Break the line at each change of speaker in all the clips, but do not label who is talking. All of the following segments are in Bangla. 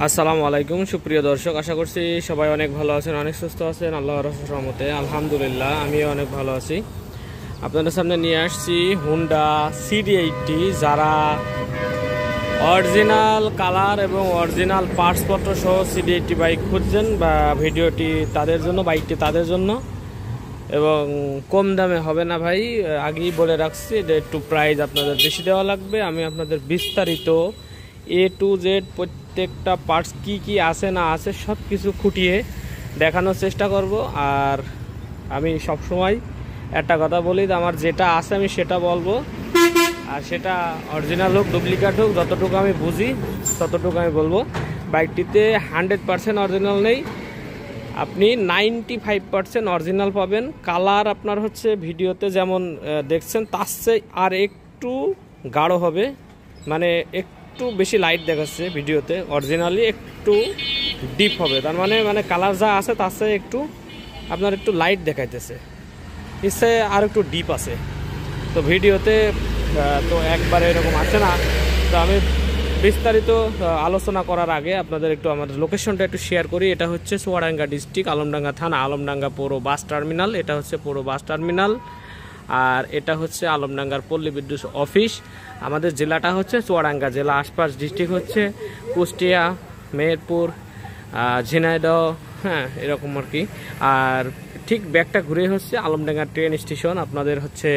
আসসালামু আলাইকুম সুপ্রিয় দর্শক, আশা করছি সবাই অনেক ভালো আছেন, অনেক সুস্থ আছেন। আল্লাহর রহমতে আলহামদুলিল্লাহ আমিও অনেক ভালো আছি। আপনাদের সামনে নিয়ে আসছি হুন্ডা CD80। যারা অরিজিনাল কালার এবং অরিজিনাল পার্টসপত্র সহ CD80 বাইক খুঁজছেন বা ভিডিওটি তাদের জন্য, বাইকটি তাদের জন্য এবং কম দামে হবে না ভাই, আগেই বলে রাখছি যে একটু প্রাইস আপনাদের বেশি দেওয়া লাগবে। আমি আপনাদের বিস্তারিত A to Z প্রত্যেকটা পার্টস কি আছে না আছে সব কিছু খুঁটিয়ে দেখানোর চেষ্টা করব। আর আমি সব সময় একটা কথা বলি, আমার যেটা আছে আমি সেটা বলবো, আর সেটা অরিজিনাল হোক ডুপ্লিকেট হোক, যতটুকু আমি বুঝি ততটুকু আমি বলবো। বাইকটিতে 100% অরিজিনাল নেই, আপনি 95% অরিজিনাল পাবেন। কালার আপনার হচ্ছে ভিডিওতে যেমন দেখছেন তার চেয়ে আর একটু গাঢ় হবে, মানে একটু বেশি লাইট দেখাচ্ছে ভিডিওতে, অরিজিনালি একটু ডিপ হবে। তার মানে কালার যা আছে তার চেয়ে একটু আপনার একটু লাইট দেখাইতেছে, ইচ্ছে আর একটু ডিপ আছে। তো ভিডিওতে তো একবারে এরকম আছে না। তো আমি বিস্তারিত আলোচনা করার আগে আপনাদের একটু আমার লোকেশনটা একটু শেয়ার করি। এটা হচ্ছে চুয়াডাঙ্গা ডিস্ট্রিক্ট, আলমডাঙ্গা থানা, আলমডাঙ্গা পৌর বাস টার্মিনাল। এটা হচ্ছে পৌর বাস টার্মিনাল, আর এটা হচ্ছে আলমডাঙ্গার পল্লী বিদ্যুৎ অফিস। আমাদের জেলাটা হচ্ছে চুয়াডাঙ্গা জেলা, আশপাশ ডিস্ট্রিক্ট হচ্ছে কুষ্টিয়া, মেহেরপুর, ঝিনাইদহ, হ্যাঁ এরকম আর কি। আর ঠিক ব্যাকটা ঘুরে হচ্ছে আলমডাঙ্গা ট্রেন স্টেশন। আপনাদের হচ্ছে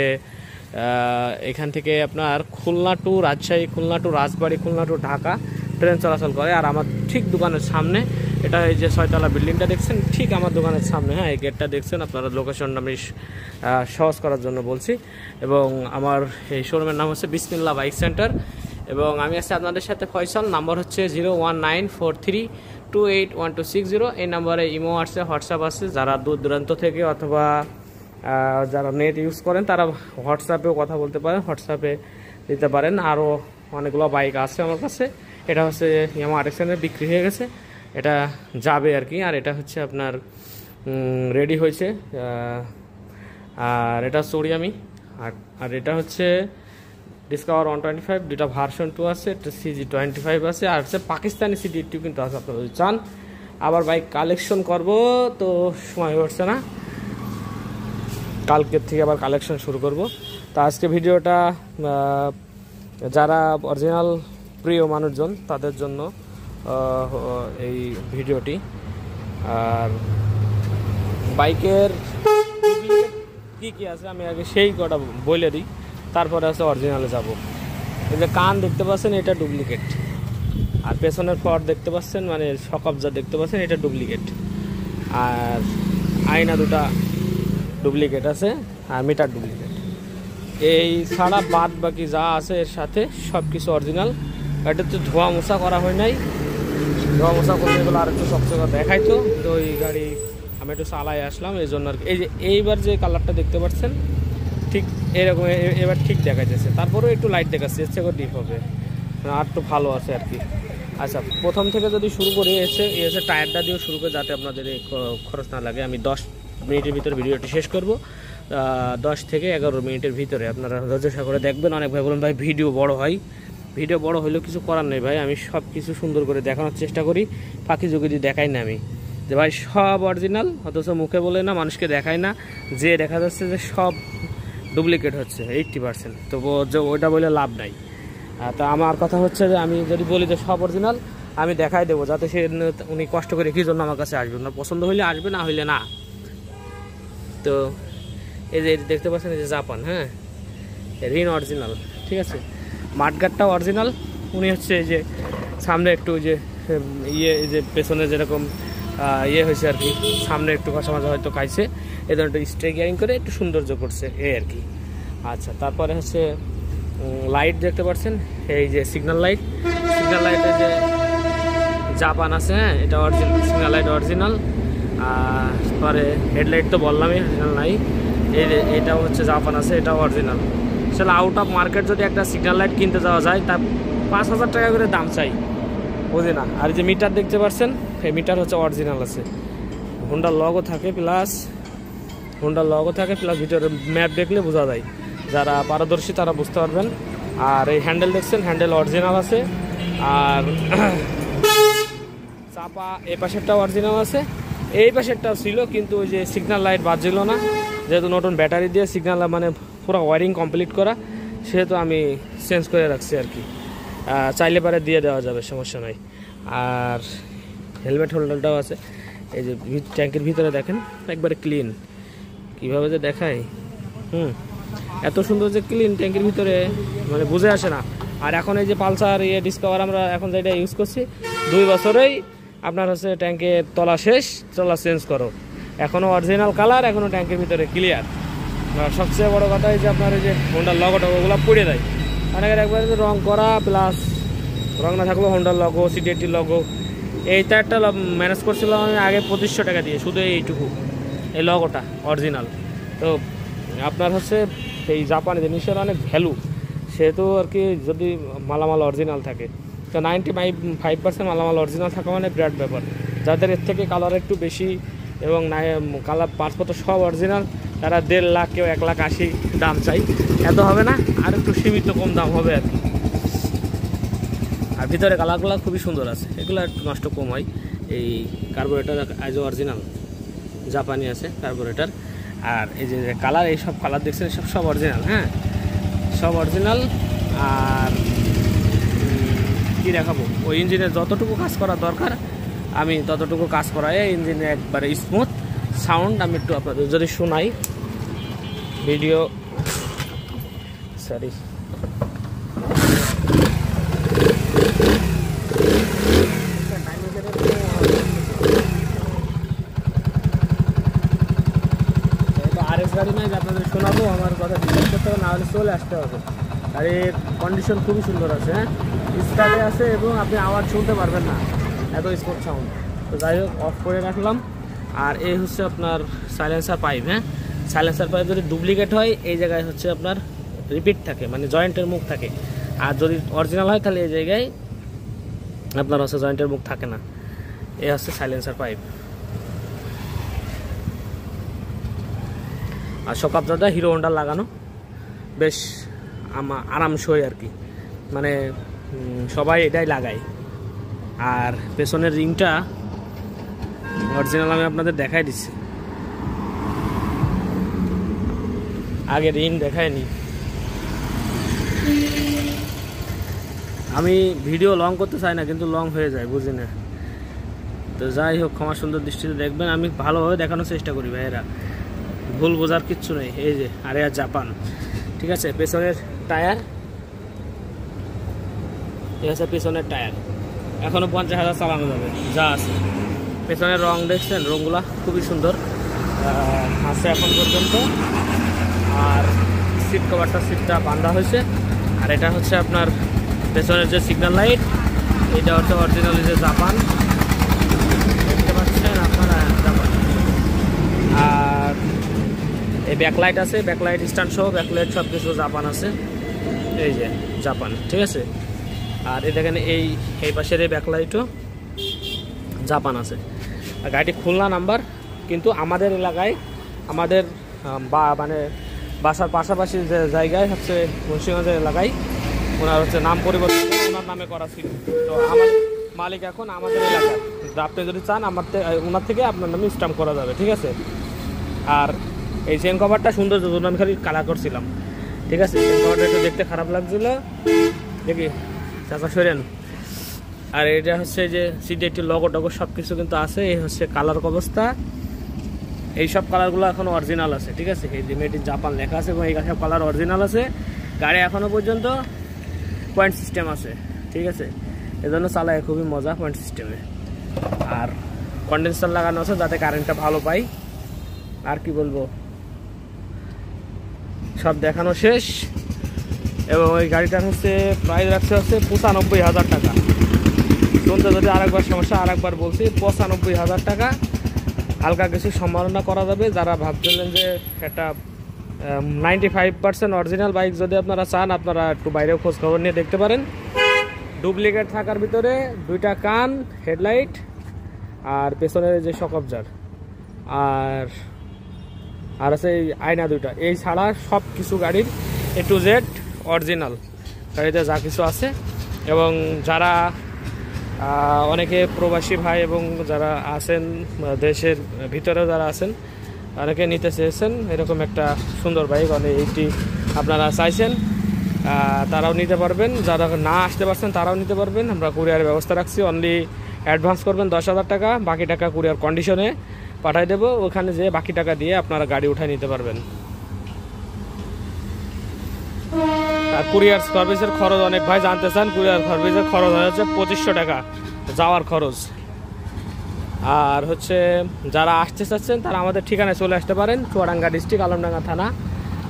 এখান থেকে আপনার খুলনা টু রাজশাহী, খুলনা টু রাজবাড়ী, খুলনা টু ঢাকা ট্রেন চলাচল করে। আর আমার ঠিক দোকানের সামনে, এটা এই যে 6তলা বিল্ডিংটা দেখছেন, ঠিক আমার দোকানের সামনে, হ্যাঁ এই গেটটা দেখছেন। আপনারা লোকেশনটা আমি সহজ করার জন্য বলছি। এবং আমার এই শোরুমের নাম হচ্ছে বিসমিল্লাহ বাইক সেন্টার। এবং আমি আছি আপনাদের সাথে ফয়সাল। নাম্বার হচ্ছে 01943281260। এই নাম্বারে ইমো আছে, হোয়াটসঅ্যাপ আছে। যারা দূর দূরান্ত থেকে অথবা যারা নেট ইউজ করেন তারা হোয়াটসঅ্যাপেও কথা বলতে পারেন, হোয়াটসঅ্যাপে দিতে পারেন। আরও অনেকগুলো বাইক আছে আমার কাছে। এটা হচ্ছে ইয়ামাহা RX-এর বিক্রি হয়ে গেছে, এটা যাবে আর কি। আর এটা হচ্ছে আপনার রেডি হয়েছে। আর এটা সোরিয়ামি, আর এটা হচ্ছে ডিসকভার 125, দুটা ভার্সন 2 আছে, একটা CG25 আছে, আর হচ্ছে পাকিস্তানি CD80 কিন্তু আছে। আপনারা যদি চান আবার বাইক কালেকশন করব তো সময় হচ্ছে না, কালকের থেকে আবার কালেকশন শুরু করব। তো আজকে ভিডিওটা যারা অরিজিনাল প্রিয় মানুষজন তাদের জন্য এই ভিডিওটি। আর বাইকের কি আছে আমি আগে সেই কটা বলে দিই, তারপরে আছে অরিজিনালে যাব। এই যে কান দেখতে পাচ্ছেন এটা ডুপ্লিকেট, আর পেছনের ফট দেখতে পাচ্ছেন মানে সকপ যা দেখতে পাচ্ছেন এটা ডুপ্লিকেট, আর আয়না দুটা ডুপ্লিকেট আছে, আর মিটার ডুপ্লিকেট। এই ছাড়া বাদ বাকি যা আছে এর সাথে সব কিছু অরিজিনাল। এটা তো ধোয়া মোছা করা হয় নাই, ধোয়া মোছা করতে গেলে আর একটু সবচেয়ে দেখাইতো। তো ওই গাড়ি আমি একটু চালাই আসলাম এই জন্য আর কি। এই যে এইবার যে কালারটা দেখতে পাচ্ছেন ঠিক এরকম, এবার ঠিক দেখাইতেছে, তারপরেও একটু লাইট দেখাচ্ছে, এর থেকে ডিপ হবে, আর একটু ভালো আছে আর কি। আচ্ছা, প্রথম থেকে যদি শুরু করি এসে টায়ারটা দিয়েও শুরু করে, যাতে আপনাদের খরচ না লাগে। আমি 10 মিনিটের ভিতরে ভিডিওটি শেষ করব, 10 থেকে 11 মিনিটের ভিতরে। আপনারা ধৈর্য করে দেখবেন। অনেক ভাই বলুন ভাই ভিডিও বড় হয়, ভিডিও বড় হলেও কিছু করার নেই ভাই, আমি সব কিছু সুন্দর করে দেখানোর চেষ্টা করি। ফাঁকি যোগেদি দেখাই না আমি যে ভাই সব অরিজিনাল, অথচ মুখে বলে না, মানুষকে দেখায় না, যে দেখা যাচ্ছে যে সব ডুপ্লিকেট হচ্ছে 80%। তো ওইটা বলে লাভ নাই। তা আমার কথা হচ্ছে যে আমি যদি বলি যে সব অরিজিনাল, আমি দেখাই দেবো, যাতে উনি কষ্ট করে কি জন্য আমার কাছে আসবেন না, পছন্দ হইলে আসবে, না হইলে না। তো এই যে দেখতে পাচ্ছেন, এই যে জাপান, হ্যাঁ রিন অরিজিনাল, ঠিক আছে। মাঠগাটটাও অরিজিনাল। উনি হচ্ছে এই যে সামনে একটু যে এই যে পেছনে যেরকম হয়েছে আর কি, সামনে একটু ঘষা মাজা হয়তো খাইছে, এই ধরনের একটু স্ট্রে গিয়ারিং করে একটু সৌন্দর্য করছে এই আর কি। আচ্ছা, তারপরে হচ্ছে লাইট দেখতে পাচ্ছেন, এই যে সিগন্যাল লাইট যে জাপান আছে, হ্যাঁ এটা অরিজিনাল সিগন্যাল লাইট অরিজিনাল। আর পরে হেডলাইট তো বললামই অরিজিনাল নাই, এটাও হচ্ছে জাপান আছে, এটাও অরিজিনাল। আসলে আউট অফ মার্কেট যদি একটা সিগন্যাল লাইট কিনতে যাওয়া যায় তা 5000 টাকা করে দাম চাই, বুঝি না। আর যে মিটার দেখতে পাচ্ছেন, এই মিটার হচ্ছে অরিজিনাল আছে, হোন্ডার লগো থাকে, প্লাস ভিতরে ম্যাপ দেখলে বোঝা যায়, যারা পারদর্শী তারা বুঝতে পারবেন। আর এই হ্যান্ডেল দেখছেন, হ্যান্ডেল অরিজিনাল আছে। আর চাপা এই পাশেরটাও অরিজিনাল আছে, এই পাশেরটাও ছিল, কিন্তু ওই যে সিগন্যাল লাইট বাজছিল না, যেহেতু নতুন ব্যাটারি দিয়ে সিগন্যাল মানে পুরো ওয়ারিং কমপ্লিট করা, সেহেতু আমি চেঞ্জ করে রাখছি আর কি। চাইলে পারে দিয়ে দেওয়া যাবে, সমস্যা নাই। আর হেলমেট হোল্ডারটাও আছে। এই যে ট্যাঙ্কের ভিতরে দেখেন একবারে ক্লিন, কীভাবে যে দেখায়, এত সুন্দর যে ক্লিন ট্যাঙ্কের ভিতরে, মানে বুঝে আসে না। আর এখন এই যে পালসার ডিসকভার আমরা এখন যেটা ইউজ করছি, 2 বছরেই আপনার হচ্ছে ট্যাঙ্কের তলা শেষ, তলা চেঞ্জ করো, এখনও অরিজিনাল কালার, এখনও ট্যাঙ্কের ভিতরে ক্লিয়ার। আর সবচেয়ে বড় কথা এই যে আপনার এই যে হোন্ডার লগোটা ওগুলো পুড়ে দেয়, অনেকের একবার রং করা প্লাস রং না থাকলেও হোন্ডার লগো, সিডিএটির লগো, এইটা একটা ম্যানেজ করছিলাম আমি আগে 2500 টাকা দিয়ে, শুধু এইটুকু এই লগোটা অরিজিনাল। তো আপনার হচ্ছে এই জাপানি জিনিসের অনেক ভ্যালু, সেহেতু আর কি যদি মালামাল অরিজিনাল থাকে, তো 95% মালামাল অরিজিনাল থাকা মানে বিরাট ব্যাপার। যাদের এর থেকে কালার একটু বেশি এবং কালার পাসপোর্ট সব অরিজিনাল, তারা 1.5 লাখ, কেউ 1,80,000 দাম চাই, এত হবে না, আর একটু সীমিত কম দাম হবে আর কি। আর ভিতরে কালারগুলো খুবই সুন্দর আছে, এগুলো একটু নষ্ট কম হয়। এই কার্বোরেটার আজ অরিজিনাল জাপানি আছে কার্বোরেটার। আর এই যে কালার, এই সব কালার দেখছেন সব অরিজিনাল, হ্যাঁ সব অরিজিনাল। আর কি দেখাবো, ওই ইঞ্জিনের যতটুকু কাজ করা দরকার আমি ততটুকু কাজ করাই, ইঞ্জিনে একবারে স্মুথ সাউন্ড। আমি একটু আপনাদের যদি শোনাই ভিডিও, সরি আরএস গাড়ি নয় যে আপনাদের শোনাবো, আমার কথা বিশ্বাস করতে হবে, না হলে চলে আসতে হবে। গাড়ির কন্ডিশন খুবই সুন্দর আছে, হ্যাঁ স্টার্টে আছে এবং আপনি আওয়াজ শুনতে পারবেন না, এত স্মুথ সাউন্ড। তো যাই হোক, অফ করে রাখলাম। আর এই হচ্ছে আপনার সাইলেন্সার পাইপ, হ্যাঁ সাইলেন্সার পাইপ যদি ডুপ্লিকেট হয় এই জায়গায় হচ্ছে আপনার রিপিট থাকে, মানে জয়েন্টের মুখ থাকে। আর যদি অরিজিনাল হয় তাহলে এই জায়গায় আপনার হচ্ছে জয়েন্টের মুখ থাকে না। এই হচ্ছে সাইলেন্সার পাইপ। আর শকআপজাদা হিরো হোন্ডা লাগানো, বেশ আরামসই আর কি, মানে সবাই এটাই লাগায়। আর পেছনের রিংটা অরিজিনাল আমি আপনাদের দেখাই দিচ্ছি, আগে রিং দেখায়নি। আমি ভিডিও লং করতে চাই না, কিন্তু লং হয়ে যায়, বুঝি না। তো যাই হোক, ক্ষমা সুন্দর দৃষ্টিতে দেখবেন, আমি ভালোভাবে দেখানোর চেষ্টা করি ভাইয়েরা, ভুল বোঝার কিচ্ছু নেই। এই যে আরিয়া জাপান, ঠিক আছে। পেছনের টায়ার, এই হচ্ছে পেছনের টায়ার, এখনও 50,000 চালানো যাবে যা আছে। পেছনের রং দেখছেন, রঙগুলা খুবই সুন্দর আছে এখন পর্যন্ত। আর সিট সিটটা বাঁধা হয়েছে। আর এটা হচ্ছে আপনার পেছনের যে সিগন্যাল লাইট, এটা হচ্ছে অরিজিনাল যে জাপান, দেখতে পাচ্ছেন আপনারা জাপান। আর এই ব্যাকলাইট আছে, ব্যাকলাইট স্ট্যান্ড সহ ব্যাকলাইট সব কিছু জাপান আছে, এই যে জাপান, ঠিক আছে। আর এই দেখেন এই পাশের এই ব্যাকলাইটও জাপান আছে। আর গাড়িটি খুলনা নাম্বার, কিন্তু আমাদের এলাকায় আমাদের মানে বাসার পাশাপাশি যে জায়গায় হচ্ছে মুন্সিগঞ্জের এলাকায় ওনার হচ্ছে নাম পরিবর্তন করে ওনার নামে করা ছিল। তো আমার মালিক এখন আমাদের এলাকায়, আপনি যদি চান ওনার থেকে আপনার নামে স্ট্যাম্প করা যাবে, ঠিক আছে। আর এই চেন কভারটা সুন্দর, জন্য আমি খালি কালার করছিলাম, ঠিক আছে। চেন কভারটা একটু দেখতে খারাপ লাগছিল, দেখি চাচা সরেন। আর এটা হচ্ছে যে সিডিএটির লগো টগো সব কিছু কিন্তু আছে। এই হচ্ছে কালার অবস্থা, এই সব কালারগুলো এখন অরিজিনাল আছে, ঠিক আছে। এই যে মেড ইন জাপান লেখা আছে এবং এই সব কালার অরিজিনাল আছে। গাড়ি এখনও পর্যন্ত পয়েন্ট সিস্টেম আছে, ঠিক আছে। এজন্য চালায় খুবই মজা পয়েন্ট সিস্টেমে। আর কন্ডেন্সার লাগানো আছে যাতে কারেন্টটা ভালো পাই। আর কি বলবো, সব দেখানো শেষ। এবং ওই গাড়িটার হচ্ছে প্রাইস রাখছে হচ্ছে 95,000 টাকা। শুনতে যদি আরেকবার সমস্যা, আরেকবার বলছি 95,000 টাকা। হালকা কিছু সম্মাননা করা যাবে। যারা ভাবছিলেন যে একটা 95% অরিজিনাল বাইক যদি আপনারা চান, আপনারা একটু বাইরেও খোঁজ খবর নিয়ে দেখতে পারেন। ডুপ্লিকেট থাকার ভিতরে 2টা কান, হেডলাইট আর পেছনের যে শকআপজার আর আছে এই আয়না 2টা, এই ছাড়া সব কিছু গাড়ির A to Z অরিজিনাল গাড়িতে যা কিছু আছে। এবং যারা অনেকে প্রবাসী ভাই এবং যারা আছেন দেশের ভিতরেও যারা আছেন অনেকে নিতে চেয়েছেন এরকম একটা সুন্দর বাইক, অনেক এইটি আপনারা চাইছেন, তারাও নিতে পারবেন। যারা না আসতে পারছেন তারাও নিতে পারবেন। আমরা কুরিয়ারের ব্যবস্থা রাখছি। অনলি অ্যাডভান্স করবেন 10,000 টাকা, বাকি টাকা কুরিয়ার কন্ডিশনে পাঠিয়ে দেবো। ওখানে যেয়ে বাকি টাকা দিয়ে আপনারা গাড়ি উঠায় নিতে পারবেন। আর কুরিয়ার সার্ভিসের খরচ অনেক ভাই জানতে চান। কুরিয়ার সার্ভিসের খরচ হচ্ছে 2500 টাকা যাওয়ার খরচ। আর হচ্ছে যারা আসতে চাচ্ছেন তারা আমাদের ঠিকানায় চলে আসতে পারেন। চুয়াডাঙ্গা ডিস্ট্রিক্ট, আলমডাঙ্গা থানা,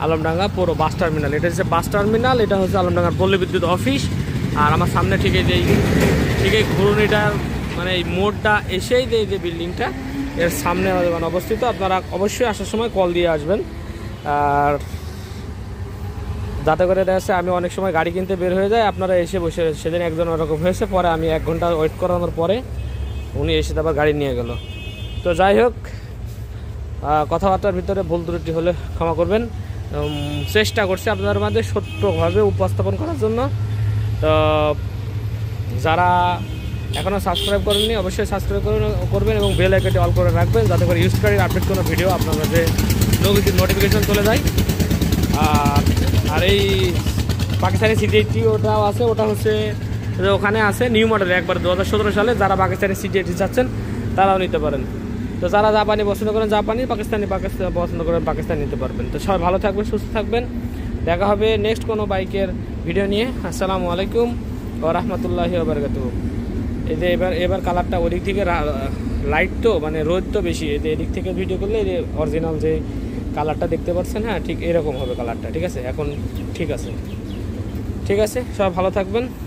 আলমডাঙ্গা পুরো বাস টার্মিনাল। এটা হচ্ছে বাস টার্মিনাল, এটা হচ্ছে আলমডাঙ্গার পল্লী বিদ্যুৎ অফিস। আর আমার সামনে ঠিক এই ঘুরুনিটার মানে এই মোড়টা এসেই যে বিল্ডিংটা এর সামনে আমাদের দোকান অবস্থিত। আপনারা অবশ্যই আসার সময় কল দিয়ে আসবেন। আর যাতে করে দেখা যাচ্ছে আমি অনেক সময় গাড়ি কিনতে বের হয়ে যায়, আপনারা এসে বসে, সেদিন একজন ওরকম হয়েছে, পরে আমি 1 ঘন্টা ওয়েট করানোর পরে উনি এসে আবার গাড়ি নিয়ে গেল। তো যাই হোক, কথাবার্তার ভিতরে ভুল ত্রুটি হলে ক্ষমা করবেন। চেষ্টা করছি আপনাদের মাঝে সত্যভাবে উপস্থাপন করার জন্য। তো যারা এখনও সাবস্ক্রাইব করেননি অবশ্যই সাবস্ক্রাইব করবেন এবং বেল আইকনটি অল করে রাখবেন, যাতে করে ইউজ গাড়ির আপডেট কোনো ভিডিও আপনার মাঝে নোটিফিকেশন চলে যায়। আর এই পাকিস্তানি CT80 ওটাও আছে, ওটা হচ্ছে ওখানে আছে নিউ মডেল একবার 2017 সালে। যারা পাকিস্তানি CT80 চাচ্ছেন তারাও নিতে পারেন। তো যারা জাপানি পছন্দ করেন জাপানি, পাকিস্তানি পছন্দ করেন পাকিস্তানি নিতে পারবেন। তো সবাই ভালো থাকবেন, সুস্থ থাকবেন। দেখা হবে নেক্সট কোনো বাইকের ভিডিও নিয়ে। আসসালামু আলাইকুম ওয়া রাহমাতুল্লাহি ওয়া বারাকাতুহু। এই যে এবার কালারটা ওদিক থেকে লাইট তো মানে রোদ তো বেশি, এদিক থেকে ভিডিও করলে অরিজিনাল যে কালারটা দেখতে পাচ্ছেন, হ্যাঁ ঠিক এরকম হবে কালারটা। ঠিক আছে, এখন ঠিক আছে, সবাই ভালো থাকবেন।